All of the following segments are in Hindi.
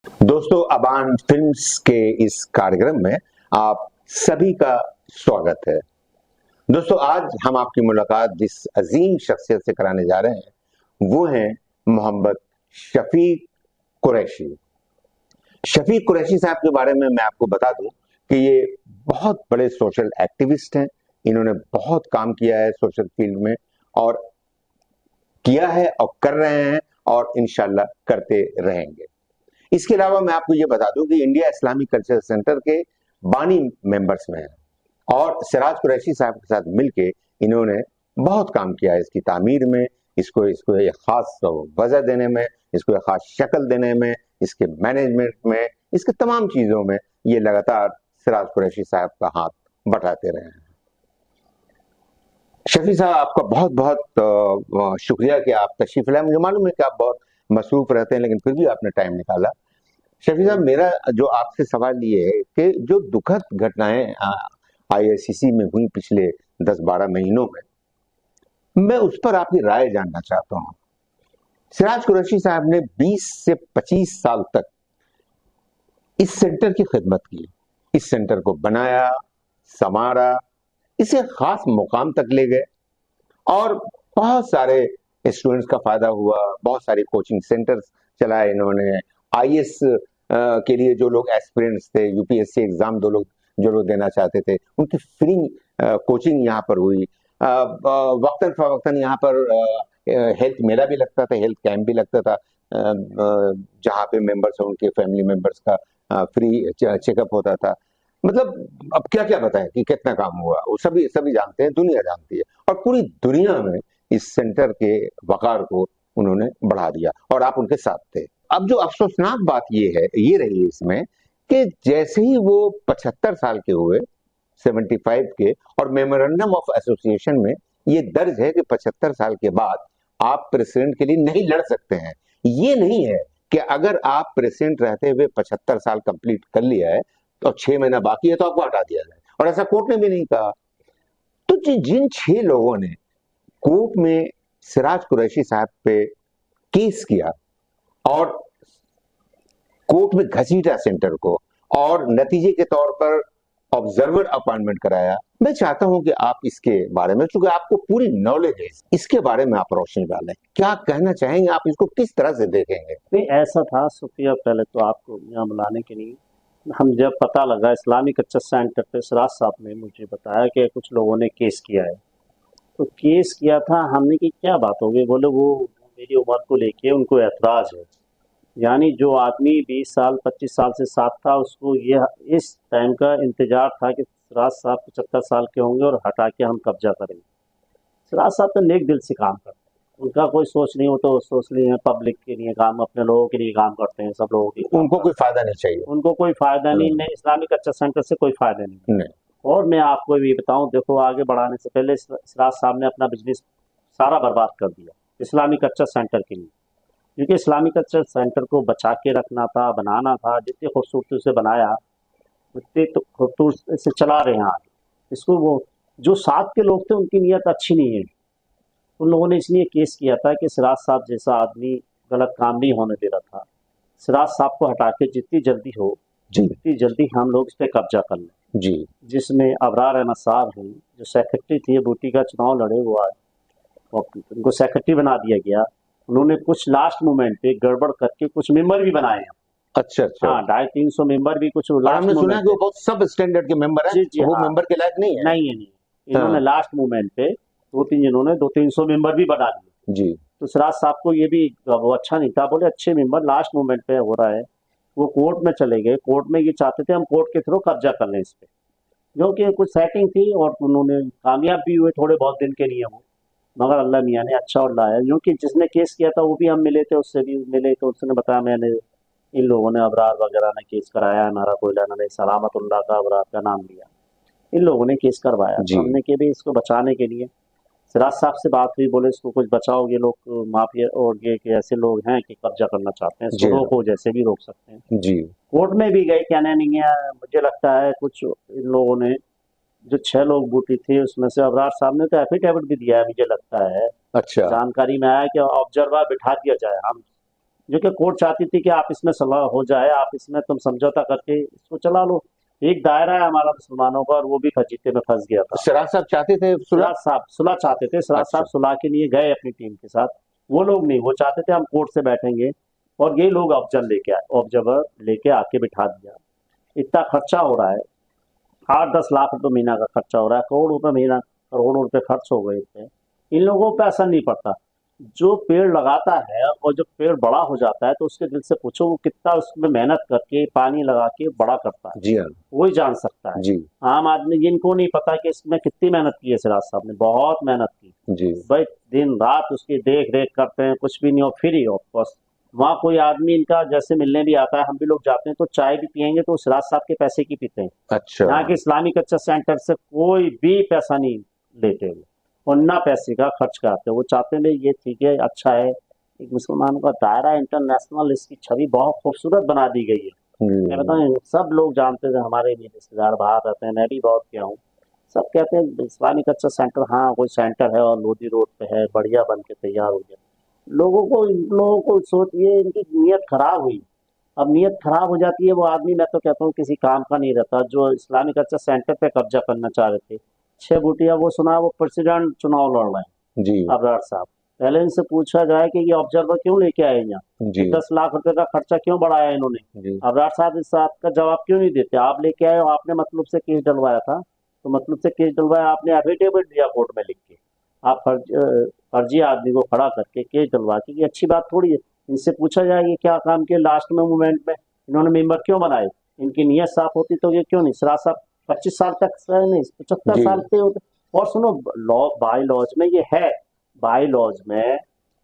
दोस्तों, अबान फिल्म्स के इस कार्यक्रम में आप सभी का स्वागत है। दोस्तों, आज हम आपकी मुलाकात जिस अजीम शख्सियत से कराने जा रहे हैं वो हैं मोहम्मद शफीक कुरैशी। शफीक कुरैशी साहब के बारे में मैं आपको बता दूं कि ये बहुत बड़े सोशल एक्टिविस्ट हैं। इन्होंने बहुत काम किया है सोशल फील्ड में और किया है और कर रहे हैं और इंशाल्लाह करते रहेंगे। इसके अलावा मैं आपको ये बता दूं कि इंडिया इस्लामिक कल्चर सेंटर के बानी मेंबर्स में हैं और सिराज कुरैशी साहब के साथ मिलके इन्होंने बहुत काम किया है इसकी तामीर में, इसको एक खास वजह देने में, इसको एक खास शक्ल देने में, इसके मैनेजमेंट में, इसके तमाम चीजों में ये लगातार सिराज कुरैशी साहब का हाथ बटाते रहे हैं। शफी साहब, आपका बहुत बहुत शुक्रिया कि आप तशरीफ लाए। मुझे मालूम है कि आप बहुत मसरूफ रहते हैं, लेकिन फिर भी आपने टाइम निकाला। शफी साहब, मेरा जो आपसे सवाल ये है कि जो दुखद घटनाएं आईआईसीसी में हुई पिछले 10-12 महीनों में, मैं उस पर आपकी राय जानना चाहता हूं। सिराज कुरैशी साहब ने 20 से 25 साल तक इस सेंटर की खिदमत की, इस सेंटर को बनाया, संवारा, इसे खास मुकाम तक ले गए और बहुत सारे स्टूडेंट्स का फायदा हुआ। बहुत सारे कोचिंग सेंटर्स चलाए इन्होंने। आईएएस के लिए जो लोग एस्पिरेंट्स थे, यूपीएससी एग्जाम जो लोग देना चाहते थे, उनकी फ्री कोचिंग यहाँ पर हुई। वक्तन फवक्तन यहाँ पर हेल्थ मेला भी लगता था, हेल्थ कैंप भी लगता था, जहाँ पे मेंबर्स हैं उनके फैमिली मेंबर्स का फ्री चेकअप होता था। मतलब अब क्या क्या बताएं कि कितना काम हुआ, वो सभी जानते हैं, दुनिया जानती है। और पूरी दुनिया में इस सेंटर के वकार को उन्होंने बढ़ा दिया और आप उनके साथ थे। अब जो अफसोसनाक बात ये रही इसमें कि जैसे ही वो 75 साल के हुए, 75 के, और मेमोरेंडम ऑफ एसोसिएशन में ये दर्ज है कि 75 साल के बाद आप प्रेसिडेंट के लिए नहीं लड़ सकते हैं। ये नहीं है कि अगर आप प्रेसिडेंट रहते हुए 75 साल कंप्लीट कर लिया है तो 6 महीना बाकी है तो आपको हटा दिया जाए, और ऐसा कोर्ट ने भी नहीं कहा। तो जिन 6 लोगों ने कोर्ट में सिराज कुरैशी साहब पे केस किया और कोर्ट में घसीटा सेंटर को और नतीजे के तौर पर ऑब्जर्वर अपॉइंटमेंट कराया, मैं चाहता हूं कि आप इसके बारे में, चूंकि आपको पूरी नॉलेज है, इसके बारे में आप रोशनी डालें। क्या कहना चाहेंगे आप, इसको किस तरह से देखेंगे? नहीं, ऐसा था सुप्रिया, पहले तो आपको यहाँ बुलाने के लिए हम जब पता लगा इस्लामिक कल्चर सेंटर पे, सिराज साहब ने मुझे बताया कि कुछ लोगों ने केस किया है। तो केस किया था, हमने की क्या बात हो गई? बोले वो मेरी उम्र को लेके उनको एतराज़ है। यानी जो आदमी 20 साल 25 साल से साथ था, उसको ये इस टाइम का इंतजार था कि सिराज साहब 75 साल के होंगे और हटा के हम कब्जा करेंगे। सिराज साहब तो नेक दिल से काम करते हैं, उनका कोई सोच नहीं हो, तो सोच नहीं है पब्लिक के लिए काम, अपने लोगों के लिए काम करते हैं, सब लोगों के लिए। उनको कोई फायदा नहीं चाहिए, उनको कोई फायदा नहीं, इस्लामिक कल्चर सेंटर से कोई फायदा नहीं। और मैं आपको भी बताऊं, देखो, आगे बढ़ाने से पहले सिराज साहब ने अपना बिजनेस सारा बर्बाद कर दिया इस्लामिक कल्चर सेंटर के लिए, क्योंकि इस्लामिक कल्चर सेंटर को बचा के रखना था, बनाना था। जितनी खूबसूरती से बनाया उतनी तो खूबसूरती से चला रहे हैं आगे इसको। वो जो साथ के लोग थे उनकी नीयत अच्छी नहीं है, उन लोगों ने इसलिए केस किया था कि सिराज साहब जैसा आदमी गलत काम नहीं होने दे रहा था। सिराज साहब को हटा के जितनी जल्दी हो जितनी जल्दी हम लोग इस पर कब्जा कर लें जी। जिसमें अबरार अहमद साहब हैं, जो सेक्रेटरी थे, बूटी का चुनाव लड़े हुआ है, उनको सेक्रेटरी बना दिया गया। उन्होंने कुछ लास्ट मोमेंट पे गड़बड़ करके कुछ मेंबर भी बनाए हैं। अच्छा अच्छा। हाँ, 250-300 मेंबर भी कुछ हमने सुना है कि वो बहुत सब स्टैंडर्ड के मेंबर हैं। वो हाँ, मेंबर के लायक नहीं है। नहीं। इन्होंने लास्ट मोमेंट पे 200-300 मेंबर भी बना दिए जी। तो सिराज साहब को ये भी वो अच्छा नहीं था। बोले अच्छे मेंबर लास्ट मोमेंट पे हो रहा है। वो कोर्ट में चले गए, कोर्ट में ये चाहते थे हम कोर्ट के थ्रू कब्जा कर लें इस पे, जो कि कुछ सेटिंग थी और उन्होंने कामयाब भी हुए थोड़े बहुत दिन के लिए वो, मगर अल्लाह मियाँ ने अच्छा और लाया। क्योंकि जिसने केस किया था वो भी हम मिले थे, उससे भी मिले तो उसने बताया मैंने इन लोगों ने, अबरार वगैरह ने केस कराया है, नारा कोयला ने सलामतुल्लाह का अबरार का नाम लिया, इन लोगों ने केस करवाया। तो हमने के भी इसको बचाने के लिए सिराज साहब से बात हुई, बोले इसको कुछ बचाओ, ये लोग माफिया और ये कि ऐसे लोग हैं कि कब्जा करना चाहते हैं, इसको रोको, जैसे भी रोक सकते हैं जी। कोर्ट में भी गए, कहने नहीं है। मुझे लगता है कुछ इन लोगों ने, जो 6 लोग बूटी थे उसमें से अबरार साहब ने तो एफिडेविट भी दिया है, मुझे लगता है। अच्छा। जानकारी में आया कि ऑब्जर्वर बिठा दिया जाए, हम जो कि कोर्ट चाहती थी कि आप इसमें सलाह हो जाए, आप इसमें तुम समझौता करके इसको चला लो। एक दायरा है हमारा मुसलमानों का, और वो भी फजीते में फंस गया था। सिराज साहब चाहते थे सुलह? सिराज साहब सुलह चाहते थे, सिराज अच्छा। साहब सुलह के लिए गए अपनी टीम के साथ। वो लोग नहीं, वो चाहते थे हम कोर्ट से बैठेंगे, और ये लोग ऑब्जर्वर लेके आके बिठा दिया। इतना खर्चा हो रहा है, 8-10 लाख रुपए महीना का खर्चा हो रहा है, करोड़ रुपए महीना, करोड़ों रुपए खर्च हो गए थे। इन लोगों पे असर नहीं पड़ता। जो पेड़ लगाता है और जब पेड़ बड़ा हो जाता है तो उसके दिल से पूछो वो कितना उसमें मेहनत करके पानी लगा के बड़ा करता है, जी हाँ। वही जान सकता है। जी आम आदमी जिनको नहीं पता कि इसमें कितनी मेहनत की है, सिराज साहब ने बहुत मेहनत की जी भाई, दिन रात उसकी देख रेख करते हैं, कुछ भी नहीं हो फ्री ऑफ कॉस्ट। वहाँ कोई आदमी इनका जैसे मिलने भी आता है, हम भी लोग जाते हैं तो चाय भी पियेंगे तो सिराज साहब के पैसे की पीते हैं। अच्छा। यहाँ के इस्लामिक कल्चर सेंटर से कोई भी पैसा नहीं लेते हुए, और ना पैसे का खर्च कराते। वो चाहते हैं ये ठीक है, अच्छा है, एक मुसलमानों का दायरा इंटरनेशनल, इसकी छवि बहुत खूबसूरत बना दी गई है। मैं बताऊँ, सब लोग जानते थे, हमारे भी रिश्तेदार बाहर रहते हैं, मैं भी बहुत गया हूँ, सब कहते हैं इस्लामिक कल्चर सेंटर, हाँ कोई सेंटर है और लोधी रोड पे है, बढ़िया बन के तैयार हो गया। इन लोगों को सोचिए, इनकी नीयत खराब हुई। अब नीयत खराब हो जाती है, वो आदमी, मैं तो कहता हूँ किसी काम का नहीं रहता। जो इस्लामिक कल्चर सेंटर पे कब्जा करना चाह रहे थे, 6 बूटिया, वो सुना वो प्रेसिडेंट चुनाव लड़ रहे हैं जी अबरार साहब। पहले इनसे पूछा जाए कि ये ऑब्जर्वर क्यों लेके आए यहाँ, जी 10 लाख रुपए का खर्चा क्यों बढ़ाया इन्होंने। जी अबरार साहब इस बात का जवाब क्यों नहीं देते, आप लेके आए हो, आपने मतलब से केस डलवाया था, तो मतलब से केस डलवाया, आपने एफिडेविट दिया कोर्ट में लिख के, आप फर्जी आदमी को खड़ा करके केस डलवा के, ये अच्छी बात थोड़ी है। इनसे पूछा जाए ये क्या काम किया लास्ट में मूवमेंट में, इन्होंने मेंबर क्यों बनाए, इनकी नीयत साफ होती तो ये क्यों नहीं। सिराज साहब 25 साल तक नहीं, 75 जी साल से होते। और सुनो, लॉ बाई लॉज में ये है, बाई लॉज में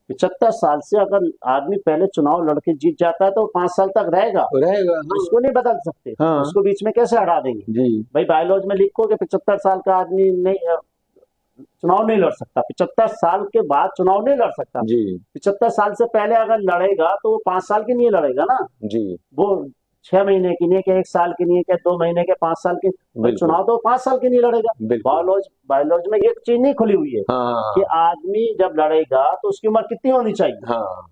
75 साल से अगर आदमी पहले चुनाव लड़के जीत जाता है तो 5 साल तक रहेगा, रहेगा। हाँ उसको नहीं बदल सकते, हाँ उसको बीच में कैसे हटा देंगे। जी भाई बायलॉज में लिखो कि 75 साल का आदमी नहीं चुनाव नहीं लड़ सकता, 75 साल के बाद चुनाव नहीं लड़ सकता। जी 75 साल से पहले अगर लड़ेगा तो वो 5 साल के लिए लड़ेगा ना, जी वो 6 महीने की नहीं, क्या 1 साल की नहीं, क्या 2 महीने के, 5 साल की। बिल्कुल चुनाव तो 5 साल के लिए लड़ेगा। बिल्कुल। बायोलॉज में एक चीज नहीं खुली हुई है हाँ कि आदमी जब लड़ेगा तो उसकी उम्र कितनी होनी चाहिए। हाँ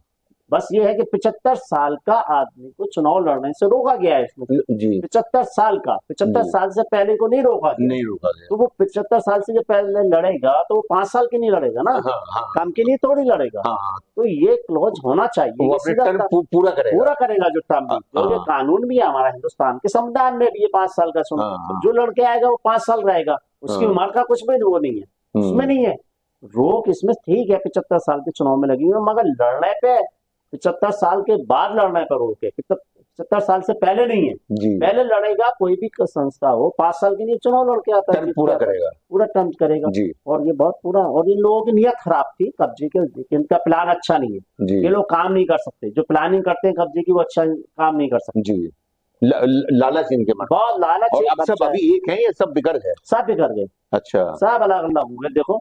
बस ये है कि 75 साल का आदमी को चुनाव लड़ने से रोका गया है इसमें। जी 75 साल का, 75 जी साल से पहले को नहीं रोका गया। नहीं रोका गया। तो वो 75 साल से जो पहले लड़ेगा तो वो 5 साल के नहीं लड़ेगा ना, हाँ हाँ काम के लिए थोड़ी लड़ेगा। हाँ तो ये क्लॉज होना चाहिए, वो ये अपने सीधा टर्म पूरा करेगा। पूरा करेगा जो टर्म भी, जो ये हाँ कानून भी है हमारा हिंदुस्तान के संविधान में भी, ये 5 साल का सुन, हाँ जो लड़के आएगा वो 5 साल रहेगा, उसकी हाँ उम्र का कुछ भी वो नहीं है उसमें नहीं है। रोक इसमें ठीक है 75 साल के चुनाव में लगी है, मगर लड़ने पे 75 साल के बाद लड़ने पर रोक है, 75 साल से पहले नहीं है। जी पहले लड़ेगा कोई भी संस्था हो, 5 साल के लिए चुनाव लड़के आता है, टर्म पूरा करेगा। पूरा टर्म करेगा। जी और ये बहुत पूरा, और इन लोगों की नियत खराब थी कब्जे के, इनका प्लान अच्छा नहीं है, जी ये लोग काम नहीं कर सकते, जो प्लानिंग करते हैं कब्जे की वो अच्छा काम नहीं कर सकते। जी लालच इनके मन में। बहुत लालच और एक अब सब बच्चा है, अभी एक है, ये सब बिगड़ गए। सब बिगड़ गए, अच्छा सब अलग अलग हो गए। देखो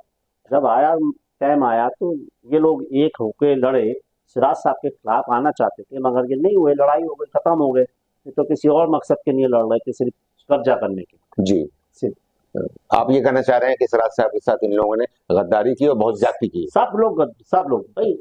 जब आया टाइम आया तो ये लोग एक होके लड़े, सिराज साहब के खिलाफ आना चाहते थे, मगर ये नहीं हुए, लड़ाई हो गई, खत्म हो गए। ये तो किसी और मकसद के लिए लड़ रहे थे, सिर्फ कब्जा करने के। जी। सिर्फ आप ये कहना चाह रहे हैं कि सिराज साहब के साथ इन लोगों ने गद्दारी की और बहुत ज्यादती की। सब लोग भाई,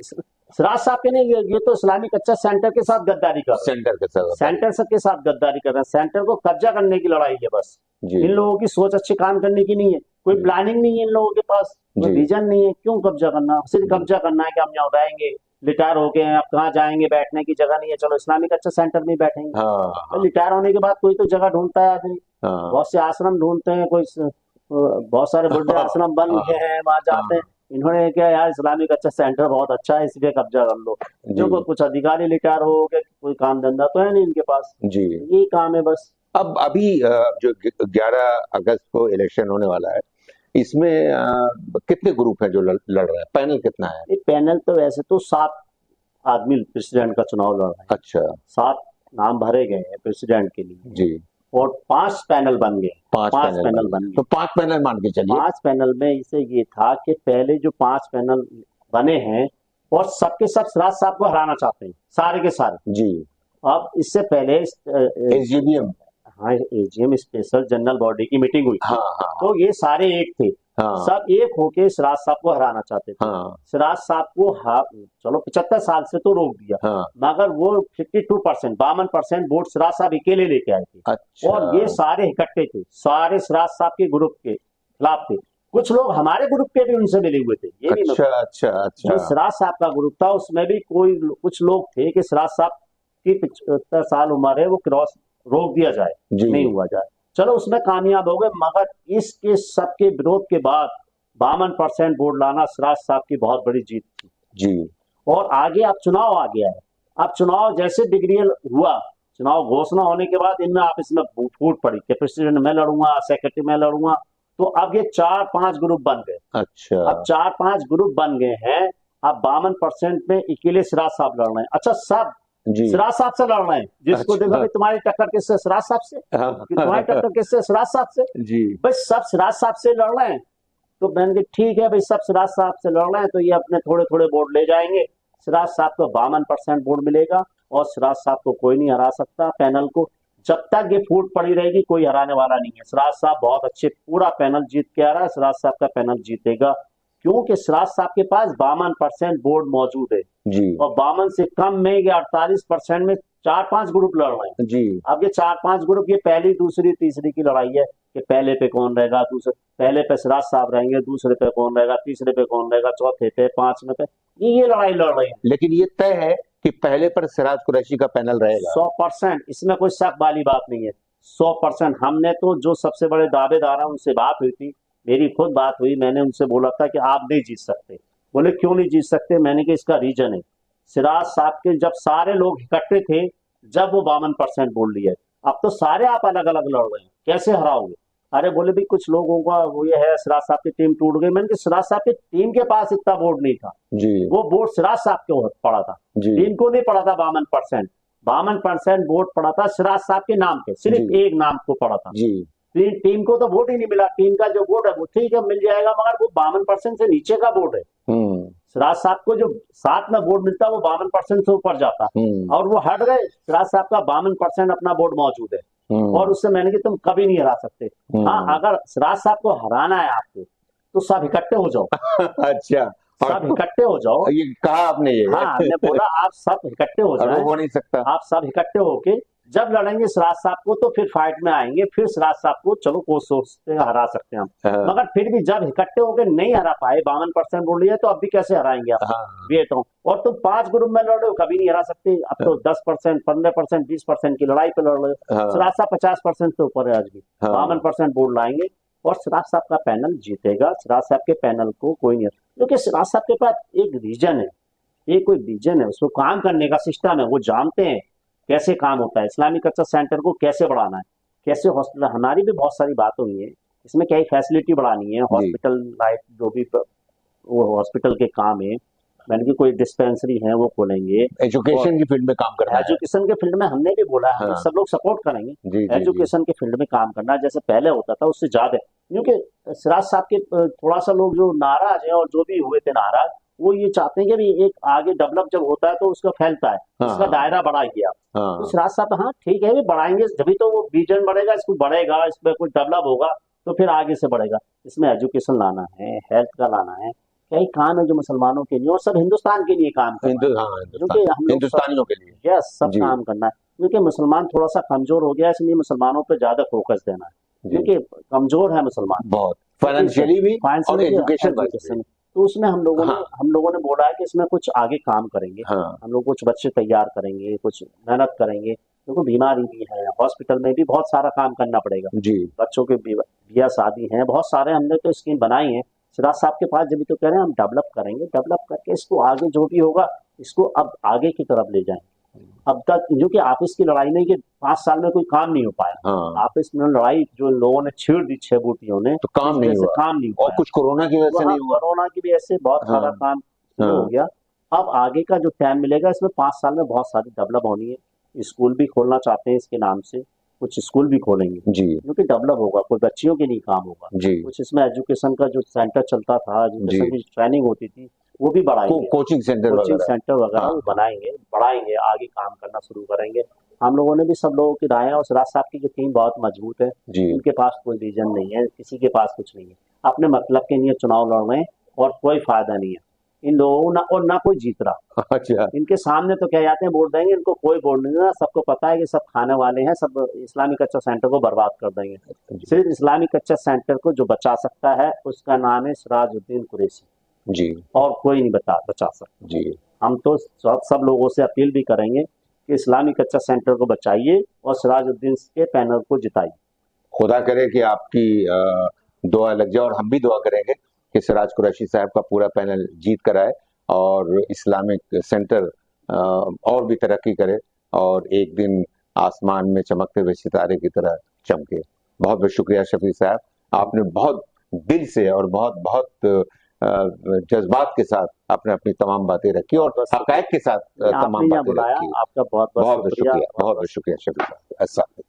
सिराज साहब के नहीं, ये तो इस्लामिक कच्चा सेंटर के साथ गद्दारी कर रहे हैं, सेंटर के साथ। सेंटर के साथ गद्दारी कर रहे हैं, सेंटर को कब्जा करने की लड़ाई है बस। जी इन लोगों की सोच अच्छे काम करने की नहीं है, कोई प्लानिंग नहीं है इन लोगों के पास, कोई जी विजन नहीं है। क्यों कब्जा करना, सिर्फ कब्जा करना है कि हम यहाँ रहेंगे, रिटायर हो गए हैं, अब कहाँ जाएंगे, बैठने की जगह नहीं है, चलो इस्लामिक अच्छा सेंटर में बैठेंगे। हाँ रिटायर होने के बाद कोई तो जगह ढूंढता है आदमी, हाँ बहुत से आश्रम ढूंढते हैं, बहुत सारे बुढ़े आश्रम बन गए हैं, वहां जाते हैं। इन्होंने क्या यार, इस्लामिक अच्छा सेंटर बहुत अच्छा है, इसलिए कब्जा कर लो। जो जी कुछ अधिकारी रिटायर हो गए, कोई काम धंधा तो है नहीं इनके पास, जी। यही काम है बस। अब अभी जो 11 अगस्त को इलेक्शन होने वाला है, इसमें कितने ग्रुप हैं जो लड़ रहे हैं, पैनल कितना है? ये पैनल तो वैसे तो 7 आदमी प्रेसिडेंट का चुनाव लड़ रहे हैं, अच्छा 7 नाम भरे गए हैं प्रेसिडेंट के लिए, जी। और 5 पैनल बन गए, 5 पैनल बन गए। तो 5 पैनल मान के चलिए। 5 पैनल में इसे ये था कि पहले जो 5 पैनल बने हैं और सबके सब सिराज साहब को हराना चाहते हैं, सारे के सारे। जी अब इससे पहले एसजीपीएम। हाँ, एजीएम स्पेशल जनरल बॉडी की मीटिंग हुई, हाँ हाँ तो ये सारे एक थे, हाँ सब एक होके सिराज साहब को हराना चाहते थे। हाँ सिराज साहब को चलो 75 साल से तो रोक दिया, हाँ। मगर वो 52%, 52% वोट सिराज साहब अकेले लेके आए थे। अच्छा और ये सारे इकट्ठे थे, सारे सिराज साहब के ग्रुप के खिलाफ थे। कुछ लोग हमारे ग्रुप के भी उनसे मिले हुए थे, ये भी मैं अच्छा अच्छा जो अच्छा। सिराज साहब का ग्रुप था उसमें भी कुछ लोग थे कि सिराज साहब की 75 साल उम्र है, वो क्रॉस रोक दिया जाए, जी नहीं हुआ जाए। चलो उसमें कामयाब हो गए, मगर इसके सबके विरोध के बाद 52% वोट लाना सिराज साहब की बहुत बड़ी जीत थी। जी और आगे अब चुनाव आ गया है। अब चुनाव जैसे डिग्री हुआ, चुनाव घोषणा होने के बाद इनमें आपस में फूट पड़ी कि प्रेसिडेंट मैं लड़ूंगा, सेक्रेटरी मैं लड़ूंगा। तो अब ये 4-5 ग्रुप बन गए। अच्छा अब 4-5 ग्रुप बन गए हैं। अब 52% में अकेले सिराज साहब लड़ रहे हैं। अच्छा, सब जी। सिराज साहब से लड़ रहे हैं, जिसको देखो अच्छा भाई तुम्हारी टक्कर किससे, सिराज साहब से, कि तुम्हारी टक्कर किससे, सिराज साहब से। जी भाई सब सिराज साहब से लड़ रहे हैं। तो मैंने कहा ठीक है भाई, सब सिराज साहब से लड़ रहे हैं तो ये अपने थोड़े थोड़े वोट ले जाएंगे। सिराज साहब को 52% वोट मिलेगा और सिराज साहब को कोई नहीं हरा सकता, पैनल को। जब तक ये फूट पड़ी रहेगी कोई हराने वाला नहीं है। सिराज साहब बहुत अच्छे, पूरा पैनल जीत के आ रहा है, सिराज साहब का पैनल जीतेगा, क्योंकि सिराज साहब के पास 52% वोट मौजूद है। जी और 52 से कम में ये 48% में 4-5 ग्रुप लड़ रहे हैं। जी। अब ये 4-5 ग्रुप, ये पहली दूसरी तीसरी की लड़ाई है कि पहले पे कौन रहेगा, दूसरे पहले पे सिराज साहब रहेंगे, दूसरे पे कौन रहेगा, तीसरे पे कौन रहेगा, चौथे पे, पांचवें पे, ये लड़ाई लड़ रहे हैं। लेकिन ये तय है कि पहले पर सिराज कुरैशी का पैनल रहेगा। 100%, इसमें कोई शक वाली बात नहीं है। 100% हमने तो जो सबसे बड़े दावेदार हैं उनसे बात हुई थी, मेरी खुद बात हुई, मैंने उनसे बोला था कि आप नहीं जीत सकते। बोले क्यों नहीं जीत सकते? मैंने कहा इसका रीजन है, सिराज साहब के जब सारे लोग इकट्ठे थे, जब वो 52% बोल लिए, अब तो सारे आप अलग अलग लड़ रहे हैं, कैसे हराओगे? अरे बोले भी कुछ लोगों का वो ये है, सिराज साहब की टीम टूट गई। मैंने कहा सिराज साहब की टीम के पास इतना वोट नहीं था, जी वो वोट सिराज साहब के पड़ा था, जी टीम को नहीं पड़ा था। 52% वोट पड़ा था सिराज साहब के नाम पे, सिर्फ जी एक नाम को पड़ा था। जी। टीम को तो वोट ही नहीं मिला। टीम का जो वोट है वो ठीक है मिल जाएगा, मगर वो 52% से नीचे का वोट है। सिराज साहब को जो साथ में वोट मिलता है वो 52% से ऊपर जाता, और वो हट गए। सिराज साहब का 52% अपना वोट मौजूद है, और उससे मैंने कहा तुम कभी नहीं हरा सकते। हाँ, अगर सिराज साहब को हराना है आपको तो सब इकट्ठे हो जाओ। अच्छा, सब इकट्ठे हो जाओ। ये कहा आपने ये? हाँ, हमने बोला आप सब इकट्ठे हो और वो जाएं। हो नहीं सकता। आप सब इकट्ठे होके जब लड़ेंगे सिराज साहब को तो फिर फाइट में आएंगे, फिर सिराज साहब को चलो कोई सोचते हरा सकते हैं हम। हाँ मगर फिर भी जब इकट्ठे होके नहीं हरा पाए, 52% वोट लिए, तो अब भी कैसे हराएंगे आप? हाँ वेट हो, और तुम 5 ग्रुप में लड़ रहे हो, कभी नहीं हरा सकते। अब तो 10%, 15%, 20% की लड़ाई पे लड़ रहे हो। हाँ सिराज साहब 50% से ऊपर है आज भी। हाँ 52% वोट लाएंगे और सिराज साहब का पैनल जीतेगा। सिराज साहब के पैनल को कोई नहीं, क्योंकि सिराज साहब के पास एक रीजन है, ये कोई विजन है, उसको काम करने का सिस्टम है। वो जानते हैं कैसे काम होता है, इस्लामिक कल्चर सेंटर को कैसे बढ़ाना है, कैसे हॉस्पिटल। हमारी भी बहुत सारी बात हुई है इसमें, क्या फैसिलिटी बढ़ानी है, हॉस्पिटल लाइफ जो भी वो हॉस्पिटल के काम है। मैंने कि कोई डिस्पेंसरी है वो खोलेंगे, एजुकेशन की फील्ड में काम करना है। एजुकेशन के फील्ड में हमने भी बोला है, हाँ। सब लोग सपोर्ट करेंगे। जी जी जी। एजुकेशन के फील्ड में काम करना जैसे पहले होता था उससे ज्यादा, क्योंकि सिराज साहब के थोड़ा सा लोग जो नाराज हैं और जो भी हुए थे नाराज, वो ये चाहते हैं कि भी एक आगे डेवलप जब होता है तो उसका फैलता है, उसका दायरा बढ़ा गया। तो सिराज साहब हाँ ठीक है, बढ़ाएंगे जभी तो वो विजन बढ़ेगा, इसको बढ़ेगा, इसमें कुछ डेवलप होगा तो फिर आगे से बढ़ेगा। इसमें एजुकेशन लाना है, हेल्थ का लाना है, कई काम है जो मुसलमानों के लिए और सब हिंदुस्तान के लिए काम करना है, क्योंकि हम लोग हिंदुस्तानियों के लिए यस सब काम करना है। क्योंकि मुसलमान थोड़ा सा कमजोर हो गया, इसलिए मुसलमानों पर ज्यादा फोकस देना है, क्योंकि कमजोर है मुसलमान बहुत, फाइनेंशियली भी और एजुकेशन। तो उसमें हम लोगों ने बोला है कि इसमें कुछ आगे काम करेंगे। हम लोग कुछ बच्चे तैयार करेंगे, कुछ मेहनत करेंगे, क्योंकि बीमारी भी है, हॉस्पिटल में भी बहुत सारा काम करना पड़ेगा जी। बच्चों के बिया शादी है, बहुत सारे हमने तो स्कीम बनाई है। सिराज साहब के पास जब तो कह रहे हैं हम डेवलप करेंगे, डेवलप करके इसको आगे जो भी होगा इसको अब आगे की तरफ ले जाएंगे। अब तक जो कि आपस की लड़ाई नहीं कि 5 साल में कोई काम नहीं हो पाया, आपस में लड़ाई जो लोगों ने छेड़ दी 6 बूटियों ने, तो काम नहीं हुआ, और कुछ कोरोना की वजह से नहीं हुआ, कोरोना की वजह से बहुत सारा काम हो गया। अब आगे का जो टाइम मिलेगा इसमें 5 साल में बहुत सारी डेवलप होनी है। स्कूल भी खोलना चाहते हैं इसके नाम से, कुछ स्कूल भी खोलेंगे क्योंकि डेवलप होगा, कोई बच्चियों के लिए काम होगा। कुछ इसमें एजुकेशन का जो सेंटर चलता था, एजुकेशन की ट्रेनिंग होती थी, वो भी बढ़ाएंगे, कोचिंग सेंटर वगैरह वो बनाएंगे, बढ़ाएंगे, आगे काम करना शुरू करेंगे। हम लोगों ने भी सब लोगों की राय है, और सिराज साहब की जो टीम बहुत मजबूत है, उनके पास कोई रीजन नहीं है, किसी के पास कुछ नहीं है। अपने मतलब के लिए चुनाव लड़ रहे हैं और कोई फायदा नहीं है इन लोगों को, ना और ना कोई जीत रहा। अच्छा। इनके सामने तो कह जाते हैं वोट देंगे, इनको कोई वोट नहीं देना, सबको पता है कि सब खाने वाले हैं, सब इस्लामी कच्चा सेंटर को बर्बाद कर देंगे। जी। सिर्फ इस्लामी कच्चा सेंटर को जो बचा सकता है उसका नाम है सिराजुद्दीन कुरैशी, जी। और कोई नहीं बचा सकता। जी। हम तो सब लोगों से अपील भी करेंगे कि इस्लामी कच्चा सेंटर को बचाइए और सिराजुद्दीन के पैनल को जिताइए। खुदा करे कि आपकी दुआ लग जाए, और हम भी दुआ करेंगे कि सिराज कुरैशी साहब का पूरा पैनल जीत कर आए और इस्लामिक सेंटर और भी तरक्की करे और एक दिन आसमान में चमकते हुए सितारे की तरह चमके। बहुत बहुत शुक्रिया शफी साहब, आपने बहुत दिल से और बहुत बहुत जज्बात के साथ आपने अपनी तमाम बातें रखी और हकायक के साथ आपने तमाम यहाँ बातें बुलाया, रखी। आपका बहुत बहुत बहुत बहुत शुक्रिया। शुक्रिया, बहुत बहुत शुक्रिया शफी साहब। अस्सलाम।